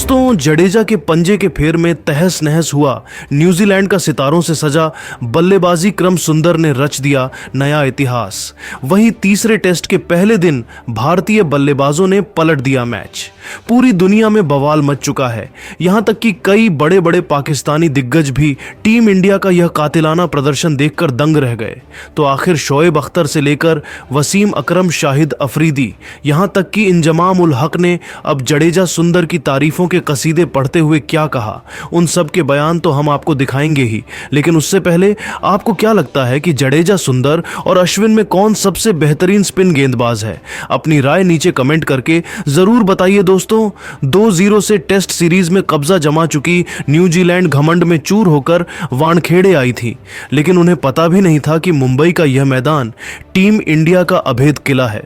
दोस्तों, जडेजा के पंजे के फेर में तहस नहस हुआ न्यूजीलैंड का सितारों से सजा बल्लेबाजी क्रम सुंदर ने रच दिया नया इतिहास। वहीं तीसरे टेस्ट के पहले दिन भारतीय बल्लेबाजों ने पलट दिया मैच। पूरी दुनिया में बवाल मच चुका है, यहां तक कि कई बड़े बड़े पाकिस्तानी दिग्गज भी टीम इंडिया का यह कातिलाना प्रदर्शन देखकर दंग रह गए। तो आखिर शोएब अख्तर से लेकर वसीम अकरम, शाहिद अफरीदी, यहां तक कि इंजमाम उल हक ने अब जडेजा सुंदर की तारीफों के कसीदे पढ़ते हुए क्या कहा, उन सब के बयान तो हम आपको दिखाएंगे ही। लेकिन उससे पहले आपको क्या लगता है कि जडेजा, सुंदर और अश्विन में कौन सबसे बेहतरीन स्पिन गेंदबाज है? अपनी राय नीचे कमेंट करके जरूर बताइए। दोस्तों, 2-0 से टेस्ट सीरीज में कब्जा जमा चुकी न्यूजीलैंड घमंड में चूर होकर वानखेड़े आई थी, लेकिन उन्हें पता भी नहीं था कि मुंबई का यह मैदान टीम इंडिया का अभेद किला है,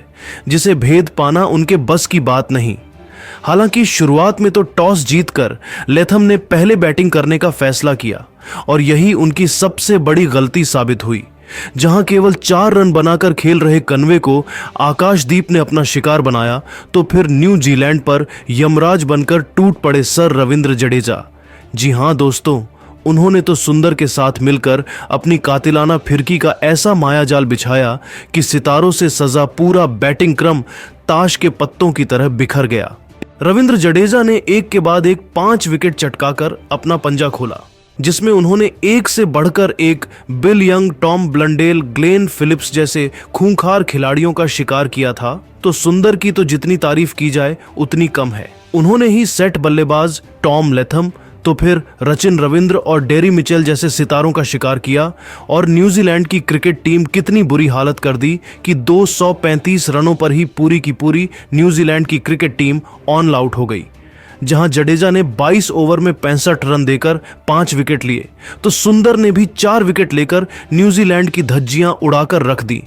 जिसे भेद पाना उनके बस की बात नहीं। हालांकि शुरुआत में तो टॉस जीतकर लेथम ने पहले बैटिंग करने का फैसला किया और यही उनकी सबसे बड़ी गलती साबित हुई। जहां केवल 4 रन बनाकर खेल रहे कन्वे को आकाशदीप ने अपना शिकार बनाया, तो फिर न्यूजीलैंड पर यमराज बनकर टूट पड़े सर रविंद्र जडेजा। जी हां दोस्तों, उन्होंने तो सुंदर के साथ मिलकर अपनी कातिलाना फिरकी का ऐसा मायाजाल बिछाया कि सितारों से सजा पूरा बैटिंग क्रम ताश के पत्तों की तरह बिखर गया। रविंद्र जडेजा ने एक के बाद एक 5 विकेट चटकाकर अपना पंजा खोला, जिसमें उन्होंने एक से बढ़कर एक bill young, Tom Blundell, Glenn Phillips जैसे खूंखार खिलाड़ियों का शिकार किया था। तो सुंदर की तो जितनी तारीफ की जाए उतनी कम है। उन्होंने ही सेट बल्लेबाज टॉम लेथम, तो फिर रचिन रविंद्र और डेरी मिचेल जैसे सितारों का शिकार किया और न्यूजीलैंड की क्रिकेट टीम कितनी बुरी हालत कर दी कि 235 रनों पर ही पूरी की पूरी न्यूजीलैंड की क्रिकेट टीम ऑन आउट हो गई। जहां जडेजा ने 22 ओवर में 65 रन देकर 5 विकेट लिए, तो सुंदर ने भी 4 विकेट लेकर न्यूजीलैंड की धज्जियां उड़ाकर रख दी।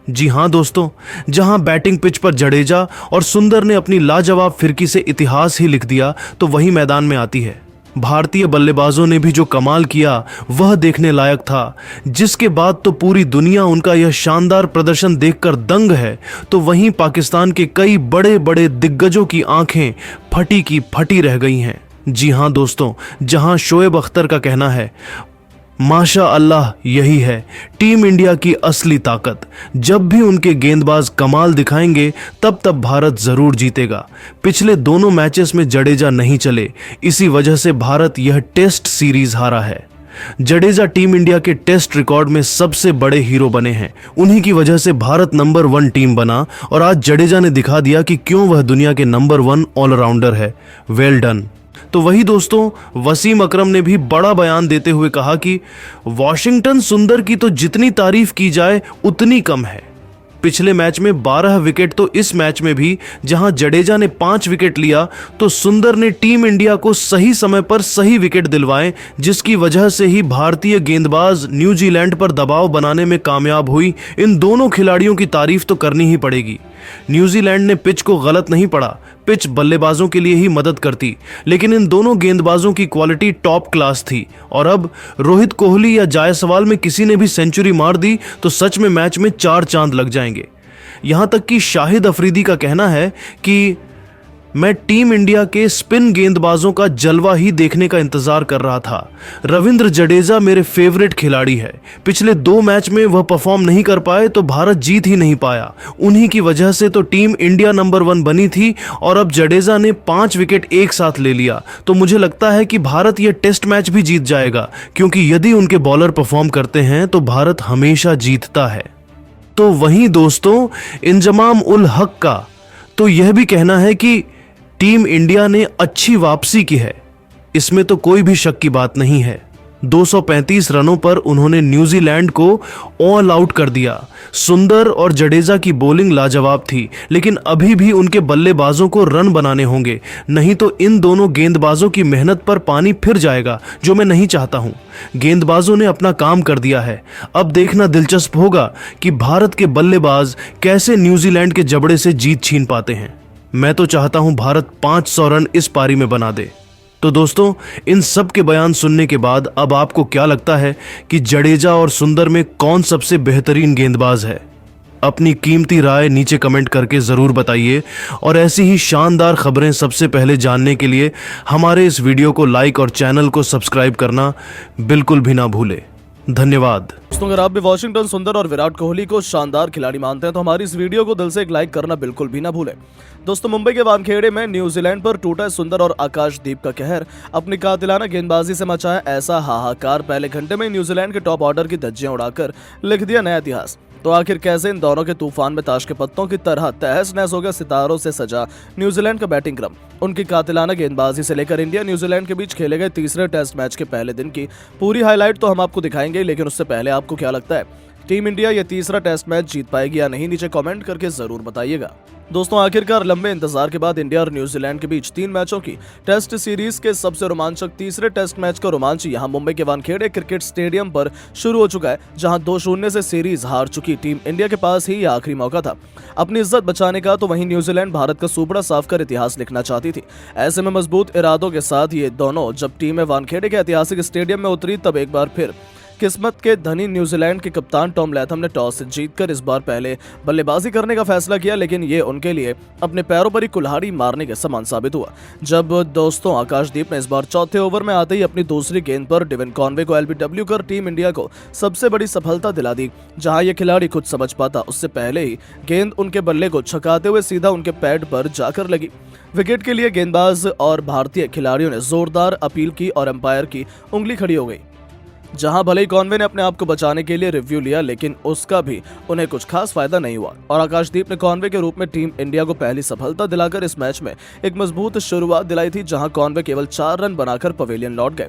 जी हां दोस्तों, जहां बैटिंग पिच पर जडेजा और सुंदर ने अपनी लाजवाब फिरकी से इतिहास ही लिख दिया, तो वही मैदान में आती है। भारतीय बल्लेबाजों ने भी जो कमाल किया वह देखने लायक था, जिसके बाद तो पूरी दुनिया उनका यह शानदार प्रदर्शन देखकर दंग है। तो वहीं पाकिस्तान के कई बड़े बड़े दिग्गजों की आंखें फटी की फटी रह गई हैं। जी हां दोस्तों, जहां शोएब अख्तर का कहना है, माशा अल्लाह, यही है टीम इंडिया की असली ताकत। जब भी उनके गेंदबाज कमाल दिखाएंगे तब तब भारत जरूर जीतेगा। पिछले दोनों मैचेस में जडेजा नहीं चले, इसी वजह से भारत यह टेस्ट सीरीज हारा है। जडेजा टीम इंडिया के टेस्ट रिकॉर्ड में सबसे बड़े हीरो बने हैं। उन्हीं की वजह से भारत नंबर 1 टीम बना और आज जडेजा ने दिखा दिया कि क्यों वह दुनिया के नंबर 1 ऑलराउंडर है। Well done. तो वही दोस्तों, वसीम अकरम ने भी बड़ा बयान देते हुए कहा कि वॉशिंगटन सुंदर की तो जितनी तारीफ की जाए उतनी कम है। पिछले मैच में 12 विकेट, तो इस मैच में भी जहां जडेजा ने 5 विकेट लिया, तो सुंदर ने टीम इंडिया को सही समय पर सही विकेट दिलवाए, जिसकी वजह से ही भारतीय गेंदबाज न्यूजीलैंड पर दबाव बनाने में कामयाब हुई। इन दोनों खिलाड़ियों की तारीफ तो करनी ही पड़ेगी। न्यूजीलैंड ने पिच को गलत नहीं पढ़ा, पिच बल्लेबाजों के लिए ही मदद करती, लेकिन इन दोनों गेंदबाजों की क्वालिटी टॉप क्लास थी। और अब रोहित कोहली या जायसवाल में किसी ने भी सेंचुरी मार दी तो सच में मैच में 4 चांद लग जाएंगे। यहां तक कि शाहिद अफरीदी का कहना है कि मैं टीम इंडिया के स्पिन गेंदबाजों का जलवा ही देखने का इंतजार कर रहा था। रविंद्र जडेजा मेरे फेवरेट खिलाड़ी है। पिछले 2 मैच में वह परफॉर्म नहीं कर पाए तो भारत जीत ही नहीं पाया। उन्हीं की वजह से तो टीम इंडिया नंबर 1 बनी थी और अब जडेजा ने 5 विकेट एक साथ ले लिया, तो मुझे लगता है कि भारत यह टेस्ट मैच भी जीत जाएगा, क्योंकि यदि उनके बॉलर परफॉर्म करते हैं तो भारत हमेशा जीतता है। तो वहीं दोस्तों, इंजमाम उल हक का तो यह भी कहना है कि टीम इंडिया ने अच्छी वापसी की है, इसमें तो कोई भी शक की बात नहीं है। 235 रनों पर उन्होंने न्यूजीलैंड को ऑल आउट कर दिया। सुंदर और जडेजा की बॉलिंग लाजवाब थी, लेकिन अभी भी उनके बल्लेबाजों को रन बनाने होंगे, नहीं तो इन दोनों गेंदबाजों की मेहनत पर पानी फिर जाएगा, जो मैं नहीं चाहता हूं। गेंदबाजों ने अपना काम कर दिया है। अब देखना दिलचस्प होगा कि भारत के बल्लेबाज कैसे न्यूजीलैंड के जबड़े से जीत छीन पाते हैं। मैं तो चाहता हूं भारत 500 रन इस पारी में बना दे। तो दोस्तों, इन सब के बयान सुनने के बाद अब आपको क्या लगता है कि जडेजा और सुंदर में कौन सबसे बेहतरीन गेंदबाज है? अपनी कीमती राय नीचे कमेंट करके ज़रूर बताइए और ऐसी ही शानदार खबरें सबसे पहले जानने के लिए हमारे इस वीडियो को लाइक और चैनल को सब्सक्राइब करना बिल्कुल भी ना भूलें। धन्यवाद। दोस्तों, अगर आप भी वॉशिंगटन सुंदर और विराट कोहली को शानदार खिलाड़ी मानते हैं तो हमारी इस वीडियो को दिल से एक लाइक करना बिल्कुल भी ना भूलें। दोस्तों, मुंबई के वानखेड़े में न्यूजीलैंड पर टूटा सुंदर और आकाशदीप का कहर। अपनी कातिलाना गेंदबाजी से मचाया ऐसा हाहाकार, पहले घंटे में न्यूजीलैंड के टॉप ऑर्डर की धज्जियां उड़ाकर लिख दिया नया इतिहास। तो आखिर कैसे इन दोनों के तूफान में ताश के पत्तों की तरह तहस नहस हो गया सितारों से सजा न्यूजीलैंड का बैटिंग क्रम। उनकी कातिलाना गेंदबाजी से लेकर इंडिया न्यूजीलैंड के बीच खेले गए तीसरे टेस्ट मैच के पहले दिन की पूरी हाईलाइट तो हम आपको दिखाएंगे, लेकिन उससे पहले आपको क्या लगता है, टीम इंडिया ये तीसरा टेस्ट मैच जीत पाएगी या नहीं? नीचे कमेंट करके जरूर बताइएगा। दोस्तों, आखिरकार लंबे इंतजार के बाद इंडिया और न्यूजीलैंड के बीच 3 मैचों की टेस्ट सीरीज के सबसे रोमांचक तीसरे टेस्ट मैच का रोमांच यहां मुंबई के वानखेड़े क्रिकेट स्टेडियम पर शुरू हो चुका है, जहां 2-0 से सीरीज हार चुकी टीम इंडिया के पास ही यह आखिरी मौका था अपनी इज्जत बचाने का। तो वहीं न्यूजीलैंड भारत का सुपड़ा साफ कर इतिहास लिखना चाहती थी। ऐसे में मजबूत इरादों के साथ ये दोनों जब टीमें वानखेड़े के ऐतिहासिक स्टेडियम में उतरी, तब एक बार फिर किस्मत के धनी न्यूजीलैंड के कप्तान टॉम लैथम ने टॉस जीतकर इस बार पहले बल्लेबाजी करने का फैसला किया, लेकिन ये उनके लिए अपने पैरों पर ही कुल्हाड़ी मारने के समान साबित हुआ। जब दोस्तों आकाशदीप ने इस बार चौथे ओवर में आते ही अपनी दूसरी गेंद पर डेविन कॉनवे को एलबीडब्ल्यू कर टीम इंडिया को सबसे बड़ी सफलता दिला दी। जहां ये खिलाड़ी खुद समझ पाता उससे पहले ही गेंद उनके बल्ले को छकाते हुए सीधा उनके पैड पर जाकर लगी। विकेट के लिए गेंदबाज और भारतीय खिलाड़ियों ने जोरदार अपील की और एम्पायर की उंगली खड़ी हो गई। जहां भले ही कॉनवे ने अपने आप को बचाने के लिए रिव्यू लिया, लेकिन उसका भी उन्हें कुछ खास फायदा नहीं हुआ और आकाशदीप ने कॉनवे के रूप में टीम इंडिया को पहली सफलता दिलाकर इस मैच में एक मजबूत शुरुआत दिलाई थी। जहां कॉनवे केवल 4 रन बनाकर पवेलियन लौट गए।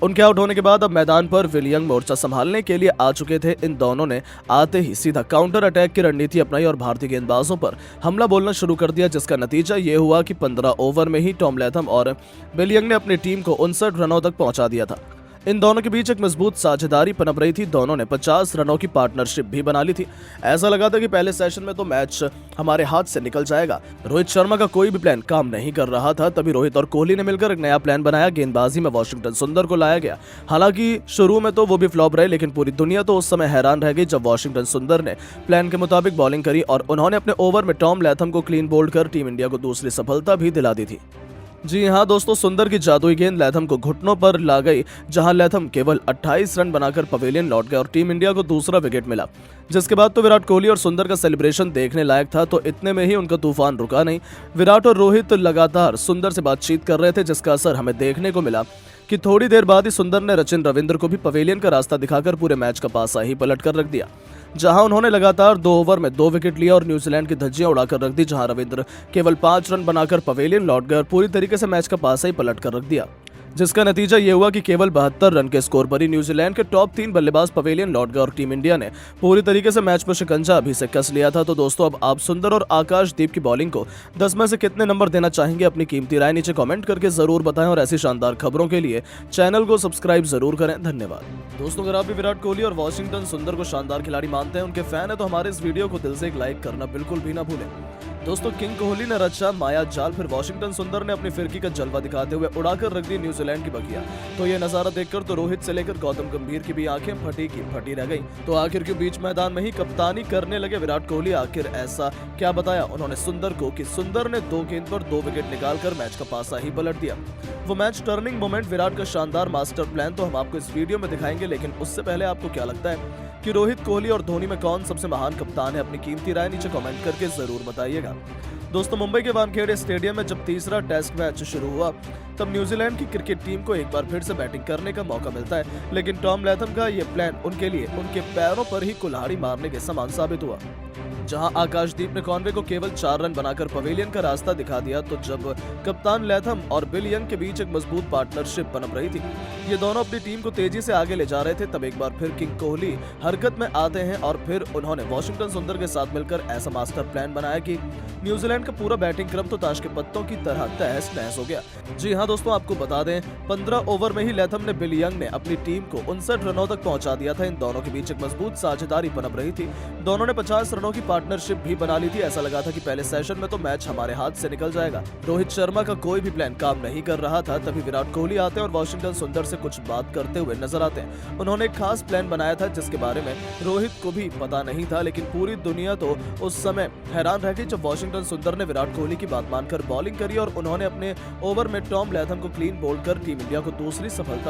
उनके आउट होने के बाद अब मैदान पर विलियंग मोर्चा संभालने के लिए आ चुके थे। इन दोनों ने आते ही सीधा काउंटर अटैक की रणनीति अपनाई और भारतीय गेंदबाजों पर हमला बोलना शुरू कर दिया, जिसका नतीजा ये हुआ कि 15 ओवर में ही टॉम लैथम और विलियंग ने अपनी टीम को 59 रनों तक पहुंचा दिया था। इन दोनों के बीच एक मजबूत साझेदारी पनप रही थी। दोनों ने 50 रनों की पार्टनरशिप भी बना ली थी। ऐसा लगा था कि पहले सेशन में तो मैच हमारे हाथ से निकल जाएगा। रोहित शर्मा का कोई भी प्लान काम नहीं कर रहा था। तभी रोहित और कोहली ने मिलकर एक नया प्लान बनाया। गेंदबाजी में वॉशिंगटन सुंदर को लाया गया। हालांकि शुरू में तो वो भी फ्लॉप रहे, लेकिन पूरी दुनिया तो उस समय हैरान रह गई जब वॉशिंगटन सुंदर ने प्लान के मुताबिक बॉलिंग करी और उन्होंने अपने ओवर में टॉम लैथम को क्लीन बोल्ड कर टीम इंडिया को दूसरी सफलता भी दिला दी थी। जी हाँ दोस्तों, सुंदर की जादुई गेंद लैथम को घुटनों पर ला गई, जहां लैथम केवल 28 रन बनाकर पवेलियन लौट गए और टीम इंडिया को दूसरा विकेट मिला। जिसके बाद तो विराट कोहली और सुंदर का सेलिब्रेशन देखने लायक था। तो इतने में ही उनका तूफान रुका नहीं। विराट और रोहित लगातार सुंदर से बातचीत कर रहे थे, जिसका असर हमें देखने को मिला कि थोड़ी देर बाद ही सुंदर ने सचिन रविंद्र को भी पवेलियन का रास्ता दिखाकर पूरे मैच का पासा ही पलट कर रख दिया। जहां उन्होंने लगातार 2 ओवर में 2 विकेट लिया और न्यूजीलैंड की धज्जियां उड़ाकर रख दी। जहां रविंद्र केवल 5 रन बनाकर पवेलियन लौट गए और पूरी तरीके से मैच का पासा ही पलट कर रख दिया, जिसका नतीजा ये हुआ कि केवल 72 रन के स्कोर पर ही न्यूजीलैंड के टॉप 3 बल्लेबाज पवेलियन लौट गए और टीम इंडिया ने पूरी तरीके से मैच पर शिकंजा अभी से कस लिया था। तो दोस्तों, अब आप सुंदर और आकाशदीप की बॉलिंग को 10 में से कितने नंबर देना चाहेंगे? अपनी कीमती राय नीचे कमेंट करके जरूर बताएं और ऐसी शानदार खबरों के लिए चैनल को सब्सक्राइब जरूर करें। धन्यवाद। दोस्तों, अगर आप भी विराट कोहली और वॉशिंगटन सुंदर को शानदार खिलाड़ी मानते हैं, उनके फैन है, तो हमारे इस वीडियो को दिल से एक लाइक करना बिल्कुल भी ना भूलें। दोस्तों, किंग कोहली ने रचा माया जाल, फिर वॉशिंगटन सुंदर ने अपनी फिरकी का जलवा दिखाते हुए उड़ाकर रख दी न्यूजीलैंड की बगिया। तो ये नजारा देखकर तो रोहित से लेकर गौतम गंभीर की भी आंखें फटी की फटी रह गई। तो आखिर क्यों बीच मैदान में ही कप्तानी करने लगे विराट कोहली? आखिर ऐसा क्या बताया उन्होंने सुंदर को कि सुंदर ने 2 गेंद पर 2 विकेट निकालकर मैच का पासा ही पलट दिया? वो मैच टर्निंग मोमेंट, विराट का शानदार मास्टर प्लान तो हम आपको इस वीडियो में दिखाएंगे, लेकिन उससे पहले आपको क्या लगता है कि रोहित, कोहली और धोनी में कौन सबसे महान कप्तान है? अपनी कीमती राय नीचे कमेंट करके जरूर बताइएगा। दोस्तों, मुंबई के वानखेड़े स्टेडियम में जब तीसरा टेस्ट मैच शुरू हुआ, तब न्यूजीलैंड की क्रिकेट टीम को एक बार फिर से बैटिंग करने का मौका मिलता है, लेकिन टॉम लैथम का ये प्लान उनके लिए उनके पैरों पर ही कुल्हाड़ी मारने के समान साबित हुआ। जहां आकाशदीप ने कॉनवे को केवल 4 रन बनाकर पवेलियन का रास्ता दिखा दिया, तो जब कप्तान लैथम और बिल यंग के बीच एक मजबूत पार्टनरशिप पनप रही थी, ये दोनों अपनी टीम को तेजी से आगे ले जा रहे थे, तब एक बार फिर किंग कोहली हरकत में आते हैं और फिर उन्होंने वॉशिंगटन सुंदर के साथ मिलकर ऐसा मास्टर प्लान बनाया कि न्यूजीलैंड का पूरा बैटिंग क्रम तो ताश के पत्तों की तरह तहस नहस हो गया। जी हाँ दोस्तों, आपको बता दें 15 ओवर में ही लैथम ने बिल यंग ने अपनी टीम को 59 रनों तक पहुंचा दिया था। इन दोनों के बीच एक मजबूत साझेदारी पनप रही थी। दोनों ने 50 रनों की पार्टनरशिप भी बना ली थी। ऐसा लगा था कि पहले सेशन में तो मैच हमारे हाथ से निकल जाएगा। रोहित शर्मा का कोई भी प्लान काम नहीं कर रहा था। तभी विराट कोहली आते हैं और वॉशिंगटन सुंदर से कुछ बात करते हुए नजर आते हैं। उन्होंने एक खास प्लान बनाया था जिसके बारे में रोहित को भी पता नहीं था, लेकिन पूरी दुनिया तो उस समय हैरान रह गई जब वॉशिंगटन सुंदर ने विराट कोहली की बात मानकर बॉलिंग करी और उन्होंने अपने ओवर में टॉम लैथम को क्लीन बोल्ड कर टीम इंडिया को दूसरी सफलता